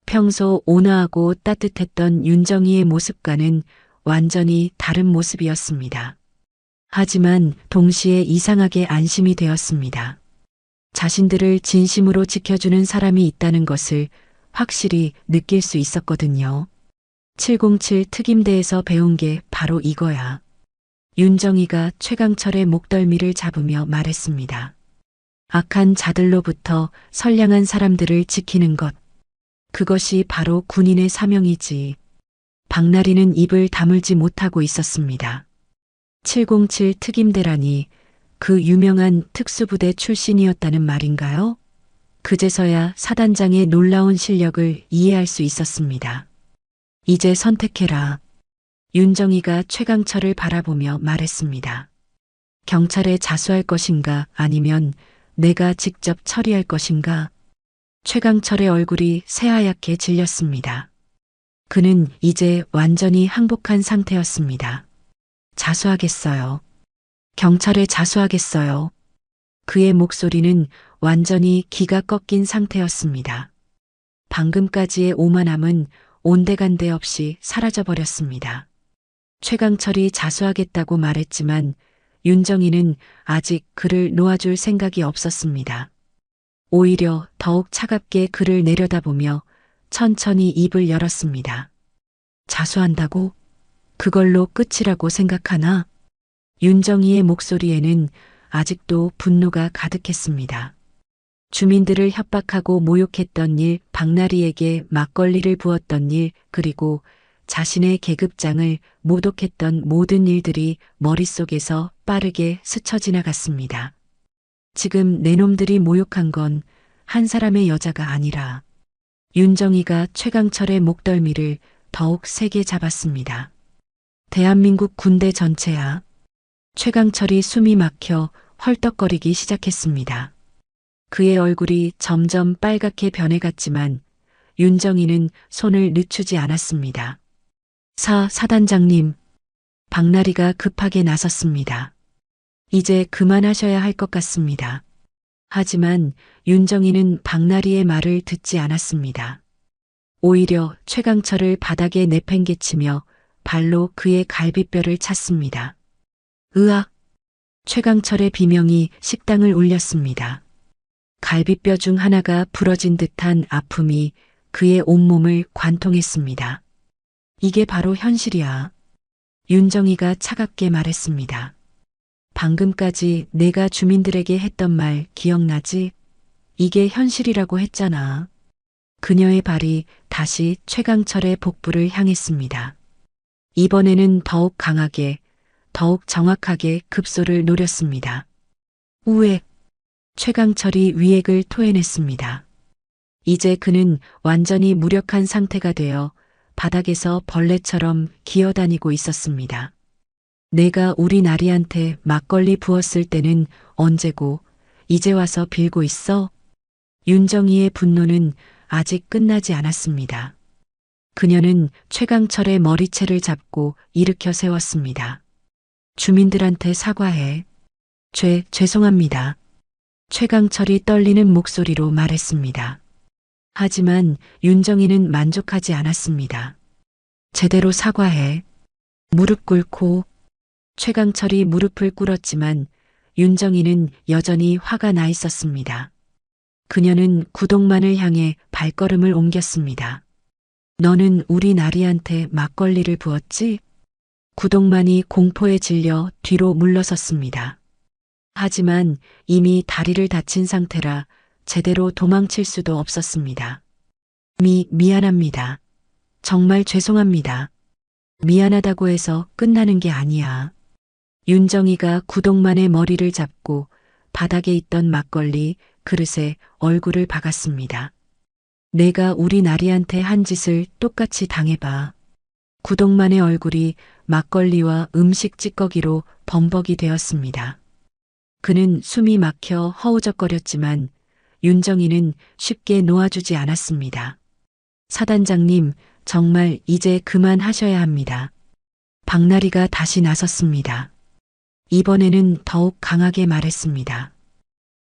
평소 온화하고 따뜻했던 윤정이의 모습과는 완전히 다른 모습이었습니다. 하지만 동시에 이상하게 안심이 되었습니다. 자신들을 진심으로 지켜주는 사람이 있다는 것을 확실히 느낄 수 있었거든요. 707 특임대에서 배운 게 바로 이거야. 윤정이가 최강철의 목덜미를 잡으며 말했습니다. 악한 자들로부터 선량한 사람들을 지키는 것. 그것이 바로 군인의 사명이지. 박나리는 입을 다물지 못하고 있었습니다. 707 특임대라니 그 유명한 특수부대 출신이었다는 말인가요? 그제서야 사단장의 놀라운 실력을 이해할 수 있었습니다. 이제 선택해라. 윤정이가 최강철을 바라보며 말했습니다. 경찰에 자수할 것인가 아니면 내가 직접 처리할 것인가? 최강철의 얼굴이 새하얗게 질렸습니다. 그는 이제 완전히 항복한 상태였습니다. 자수하겠어요. 경찰에 자수하겠어요. 그의 목소리는 완전히 기가 꺾인 상태였습니다. 방금까지의 오만함은 온데간데 없이 사라져버렸습니다. 최강철이 자수하겠다고 말했지만 윤정이는 아직 그를 놓아줄 생각이 없었습니다. 오히려 더욱 차갑게 그를 내려다보며 천천히 입을 열었습니다. 자수한다고? 그걸로 끝이라고 생각하나? 윤정이의 목소리에는 아직도 분노가 가득했습니다. 주민들을 협박하고 모욕했던 일, 박나리에게 막걸리를 부었던 일, 그리고 자신의 계급장을 모독했던 모든 일들이 머릿속에서 빠르게 스쳐 지나갔습니다. 지금 내 놈들이 모욕한 건 한 사람의 여자가 아니라 윤정이가 최강철의 목덜미를 더욱 세게 잡았습니다. 대한민국 군대 전체야. 최강철이 숨이 막혀 헐떡거리기 시작했습니다. 그의 얼굴이 점점 빨갛게 변해갔지만 윤정이는 손을 늦추지 않았습니다. 사단장님. 박나리가 급하게 나섰습니다. 이제 그만하셔야 할 것 같습니다. 하지만 윤정이는 박나리의 말을 듣지 않았습니다. 오히려 최강철을 바닥에 내팽개치며 발로 그의 갈비뼈를 찼습니다. 으악! 최강철의 비명이 식당을 울렸습니다. 갈비뼈 중 하나가 부러진 듯한 아픔이 그의 온몸을 관통했습니다. 이게 바로 현실이야. 윤정이가 차갑게 말했습니다. 방금까지 내가 주민들에게 했던 말 기억나지? 이게 현실이라고 했잖아. 그녀의 발이 다시 최강철의 복부를 향했습니다. 이번에는 더욱 강하게, 더욱 정확하게 급소를 노렸습니다. 우액! 최강철이 위액을 토해냈습니다. 이제 그는 완전히 무력한 상태가 되어 바닥에서 벌레처럼 기어다니고 있었습니다. 내가 우리 나리한테 막걸리 부었을 때는 언제고 이제 와서 빌고 있어? 윤정이의 분노는 아직 끝나지 않았습니다. 그녀는 최강철의 머리채를 잡고 일으켜 세웠습니다. 주민들한테 사과해. 죄송합니다. 최강철이 떨리는 목소리로 말했습니다. 하지만 윤정이는 만족하지 않았습니다. 제대로 사과해. 무릎 꿇고. 최강철이 무릎을 꿇었지만 윤정이는 여전히 화가 나 있었습니다. 그녀는 구동만을 향해 발걸음을 옮겼습니다. 너는 우리 나리한테 막걸리를 부었지? 구동만이 공포에 질려 뒤로 물러섰습니다. 하지만 이미 다리를 다친 상태라 제대로 도망칠 수도 없었습니다. 미안합니다. 정말 죄송합니다. 미안하다고 해서 끝나는 게 아니야. 윤정이가 구동만의 머리를 잡고 바닥에 있던 막걸리 그릇에 얼굴을 박았습니다. 내가 우리 나리한테 한 짓을 똑같이 당해봐. 구동만의 얼굴이 막걸리와 음식 찌꺼기로 범벅이 되었습니다. 그는 숨이 막혀 허우적거렸지만 윤정이는 쉽게 놓아주지 않았습니다. 사단장님, 정말 이제 그만하셔야 합니다. 박나리가 다시 나섰습니다. 이번에는 더욱 강하게 말했습니다.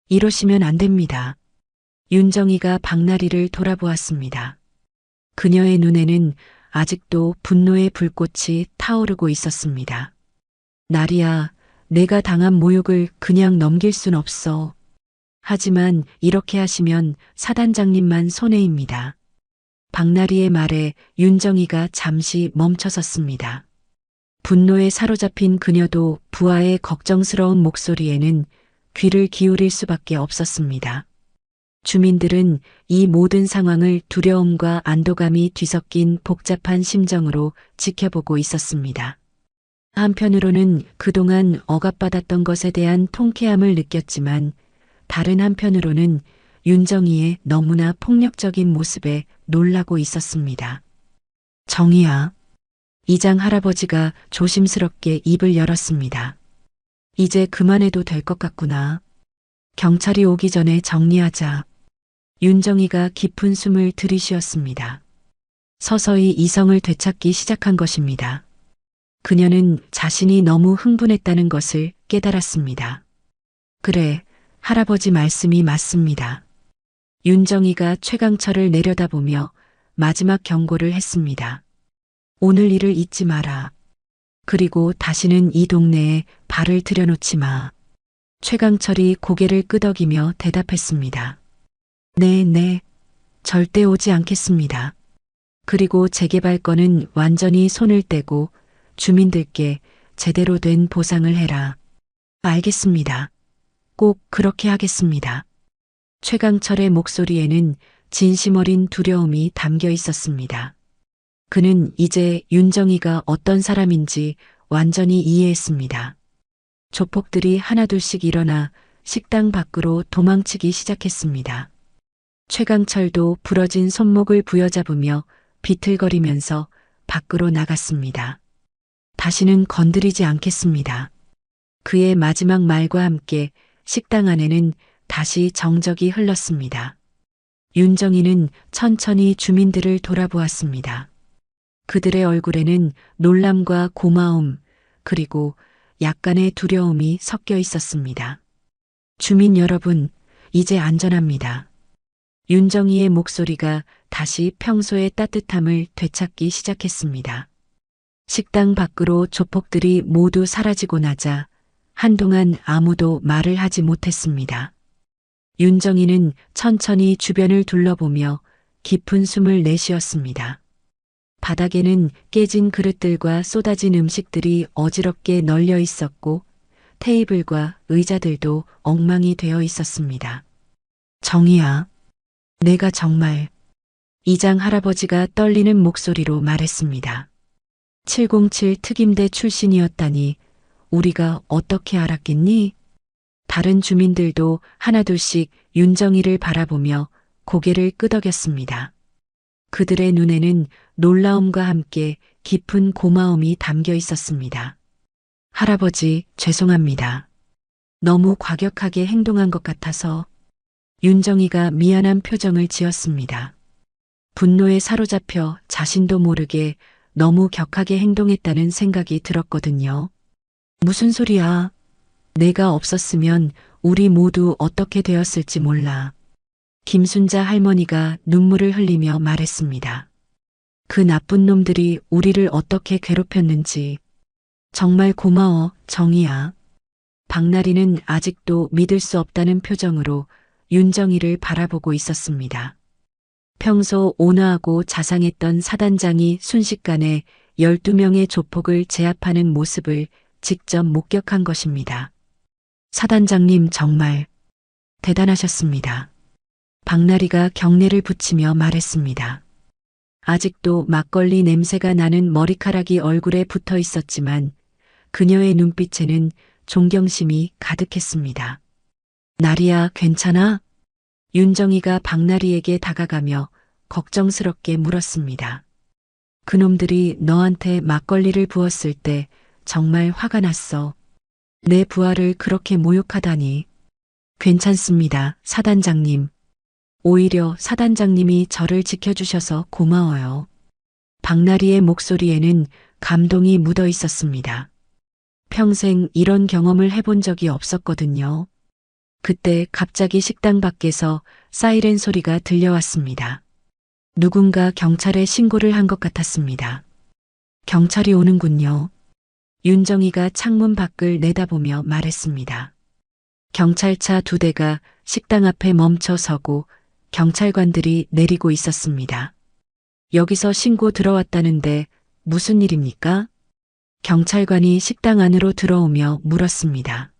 이러시면 안 됩니다. 윤정이가 박나리를 돌아보았습니다. 그녀의 눈에는 아직도 분노의 불꽃이 타오르고 있었습니다. 나리야, 내가 당한 모욕을 그냥 넘길 순 없어. 하지만 이렇게 하시면 사단장님만 손해입니다. 박나리의 말에 윤정이가 잠시 멈춰섰습니다. 분노에 사로잡힌 그녀도 부하의 걱정스러운 목소리에는 귀를 기울일 수밖에 없었습니다. 주민들은 이 모든 상황을 두려움과 안도감이 뒤섞인 복잡한 심정으로 지켜보고 있었습니다. 한편으로는 그동안 억압받았던 것에 대한 통쾌함을 느꼈지만 다른 한편으로는 윤정이의 너무나 폭력적인 모습에 놀라고 있었습니다. 정희야. 이장 할아버지가 조심스럽게 입을 열었습니다. 이제 그만해도 될 것 같구나. 경찰이 오기 전에 정리하자. 윤정이가 깊은 숨을 들이쉬었습니다. 서서히 이성을 되찾기 시작한 것입니다. 그녀는 자신이 너무 흥분했다는 것을 깨달았습니다. 그래, 할아버지 말씀이 맞습니다. 윤정이가 최강철을 내려다보며 마지막 경고를 했습니다. 오늘 일을 잊지 마라. 그리고 다시는 이 동네에 발을 들여놓지 마. 최강철이 고개를 끄덕이며 대답했습니다. 네, 절대 오지 않겠습니다. 그리고 재개발 건은 완전히 손을 떼고 주민들께 제대로 된 보상을 해라. 알겠습니다. 꼭 그렇게 하겠습니다. 최강철의 목소리에는 진심 어린 두려움이 담겨 있었습니다. 그는 이제 윤정이가 어떤 사람인지 완전히 이해했습니다. 조폭들이 하나둘씩 일어나 식당 밖으로 도망치기 시작했습니다. 최강철도 부러진 손목을 부여잡으며 비틀거리면서 밖으로 나갔습니다. 다시는 건드리지 않겠습니다. 그의 마지막 말과 함께 식당 안에는 다시 정적이 흘렀습니다. 윤정이는 천천히 주민들을 돌아보았습니다. 그들의 얼굴에는 놀람과 고마움, 그리고 약간의 두려움이 섞여 있었습니다. 주민 여러분, 이제 안전합니다. 윤정이의 목소리가 다시 평소의 따뜻함을 되찾기 시작했습니다. 식당 밖으로 조폭들이 모두 사라지고 나자 한동안 아무도 말을 하지 못했습니다. 윤정이는 천천히 주변을 둘러보며 깊은 숨을 내쉬었습니다. 바닥에는 깨진 그릇들과 쏟아진 음식들이 어지럽게 널려 있었고 테이블과 의자들도 엉망이 되어 있었습니다. 정희야, 내가 정말 이장 할아버지가 떨리는 목소리로 말했습니다. 707 특임대 출신이었다니 우리가 어떻게 알았겠니? 다른 주민들도 하나둘씩 윤정이를 바라보며 고개를 끄덕였습니다. 그들의 눈에는 놀라움과 함께 깊은 고마움이 담겨 있었습니다. 할아버지, 죄송합니다. 너무 과격하게 행동한 것 같아서. 윤정이가 미안한 표정을 지었습니다. 분노에 사로잡혀 자신도 모르게 너무 격하게 행동했다는 생각이 들었거든요. 무슨 소리야? 내가 없었으면 우리 모두 어떻게 되었을지 몰라. 김순자 할머니가 눈물을 흘리며 말했습니다. 그 나쁜 놈들이 우리를 어떻게 괴롭혔는지. 정말 고마워, 정희야. 박나리는 아직도 믿을 수 없다는 표정으로 윤정이를 바라보고 있었습니다. 평소 온화하고 자상했던 사단장이 순식간에 12명의 조폭을 제압하는 모습을 직접 목격한 것입니다. 사단장님 정말 대단하셨습니다. 박나리가 경례를 붙이며 말했습니다. 아직도 막걸리 냄새가 나는 머리카락이 얼굴에 붙어 있었지만 그녀의 눈빛에는 존경심이 가득했습니다. 나리야, 괜찮아? 윤정이가 박나리에게 다가가며 걱정스럽게 물었습니다. 그놈들이 너한테 막걸리를 부었을 때 정말 화가 났어. 내 부하를 그렇게 모욕하다니. 괜찮습니다, 사단장님. 오히려 사단장님이 저를 지켜주셔서 고마워요. 박나리의 목소리에는 감동이 묻어 있었습니다. 평생 이런 경험을 해본 적이 없었거든요. 그때 갑자기 식당 밖에서 사이렌 소리가 들려왔습니다. 누군가 경찰에 신고를 한 것 같았습니다. 경찰이 오는군요. 윤정이가 창문 밖을 내다보며 말했습니다. 경찰차 2대가 식당 앞에 멈춰 서고 경찰관들이 내리고 있었습니다. 여기서 신고 들어왔다는데 무슨 일입니까? 경찰관이 식당 안으로 들어오며 물었습니다.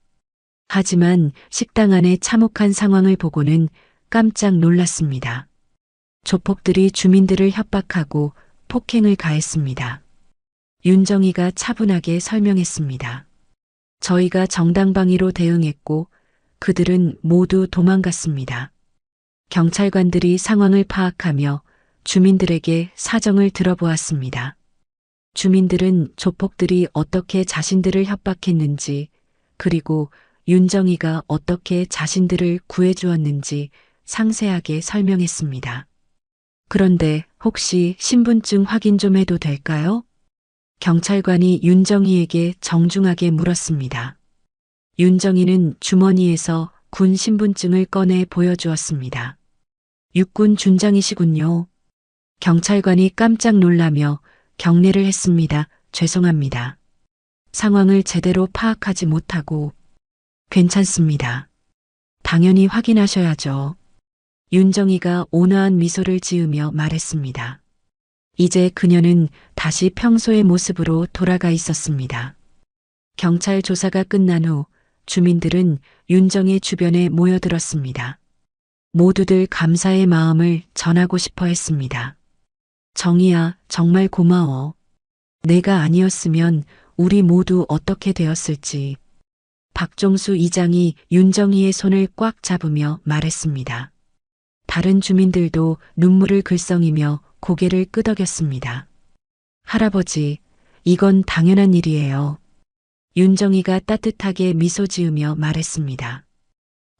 하지만 식당 안의 참혹한 상황을 보고는 깜짝 놀랐습니다. 조폭들이 주민들을 협박하고 폭행을 가했습니다. 윤정이가 차분하게 설명했습니다. 저희가 정당방위로 대응했고 그들은 모두 도망갔습니다. 경찰관들이 상황을 파악하며 주민들에게 사정을 들어보았습니다. 주민들은 조폭들이 어떻게 자신들을 협박했는지, 그리고 윤정이가 어떻게 자신들을 구해주었는지 상세하게 설명했습니다. 그런데 혹시 신분증 확인 좀 해도 될까요? 경찰관이 윤정이에게 정중하게 물었습니다. 윤정이는 주머니에서 군 신분증을 꺼내 보여주었습니다. 육군 준장이시군요. 경찰관이 깜짝 놀라며 경례를 했습니다. 죄송합니다. 상황을 제대로 파악하지 못하고. 괜찮습니다. 당연히 확인하셔야죠. 윤정이가 온화한 미소를 지으며 말했습니다. 이제 그녀는 다시 평소의 모습으로 돌아가 있었습니다. 경찰 조사가 끝난 후 주민들은 윤정의 주변에 모여들었습니다. 모두들 감사의 마음을 전하고 싶어 했습니다. 정희야, 정말 고마워. 내가 아니었으면 우리 모두 어떻게 되었을지. 박종수 이장이 윤정희의 손을 꽉 잡으며 말했습니다. 다른 주민들도 눈물을 글썽이며 고개를 끄덕였습니다. 할아버지, 이건 당연한 일이에요. 윤정희가 따뜻하게 미소 지으며 말했습니다.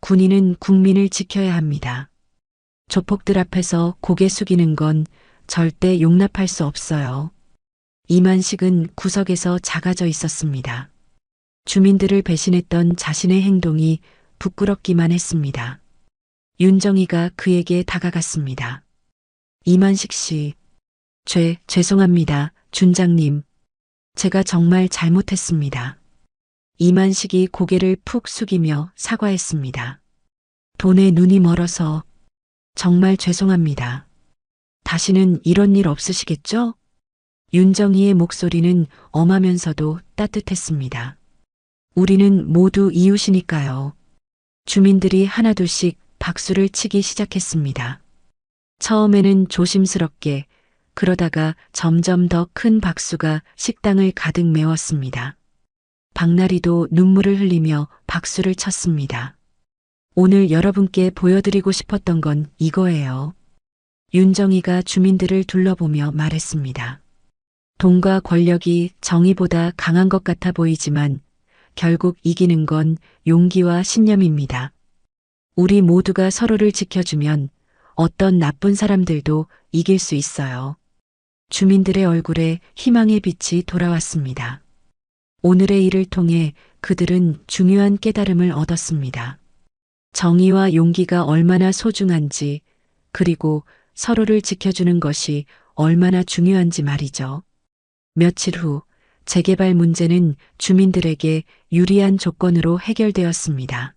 군인은 국민을 지켜야 합니다. 조폭들 앞에서 고개 숙이는 건 절대 용납할 수 없어요. 이만식은 구석에서 작아져 있었습니다. 주민들을 배신했던 자신의 행동이 부끄럽기만 했습니다. 윤정희가 그에게 다가갔습니다. 이만식 씨, 죄송합니다, 준장님. 제가 정말 잘못했습니다. 이만식이 고개를 푹 숙이며 사과했습니다. 돈에 눈이 멀어서 정말 죄송합니다. 다시는 이런 일 없으시겠죠? 윤정희의 목소리는 엄하면서도 따뜻했습니다. 우리는 모두 이웃이니까요. 주민들이 하나둘씩 박수를 치기 시작했습니다. 처음에는 조심스럽게, 그러다가 점점 더 큰 박수가 식당을 가득 메웠습니다. 박나리도 눈물을 흘리며 박수를 쳤습니다. 오늘 여러분께 보여드리고 싶었던 건 이거예요. 윤정희가 주민들을 둘러보며 말했습니다. 돈과 권력이 정의보다 강한 것 같아 보이지만 결국 이기는 건 용기와 신념입니다. 우리 모두가 서로를 지켜주면 어떤 나쁜 사람들도 이길 수 있어요. 주민들의 얼굴에 희망의 빛이 돌아왔습니다. 오늘의 일을 통해 그들은 중요한 깨달음을 얻었습니다. 정의와 용기가 얼마나 소중한지, 그리고 서로를 지켜주는 것이 얼마나 중요한지 말이죠. 며칠 후 재개발 문제는 주민들에게 유리한 조건으로 해결되었습니다.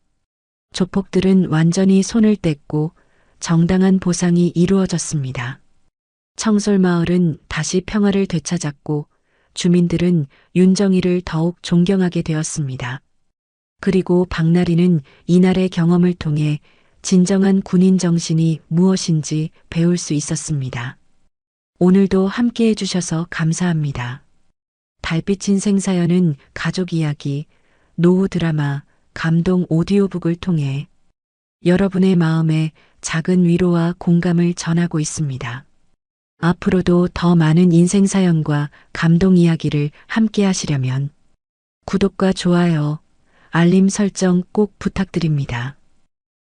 조폭들은 완전히 손을 뗐고 정당한 보상이 이루어졌습니다. 청솔마을은 다시 평화를 되찾았고 주민들은 윤정희를 더욱 존경하게 되었습니다. 그리고 박나리는 이날의 경험을 통해 진정한 군인 정신이 무엇인지 배울 수 있었습니다. 오늘도 함께 해주셔서 감사합니다. 달빛인 생사연은 가족 이야기, 노후 드라마, 감동 오디오북을 통해 여러분의 마음에 작은 위로와 공감을 전하고 있습니다. 앞으로도 더 많은 인생 사연과 감동 이야기를 함께 하시려면 구독과 좋아요, 알림 설정 꼭 부탁드립니다.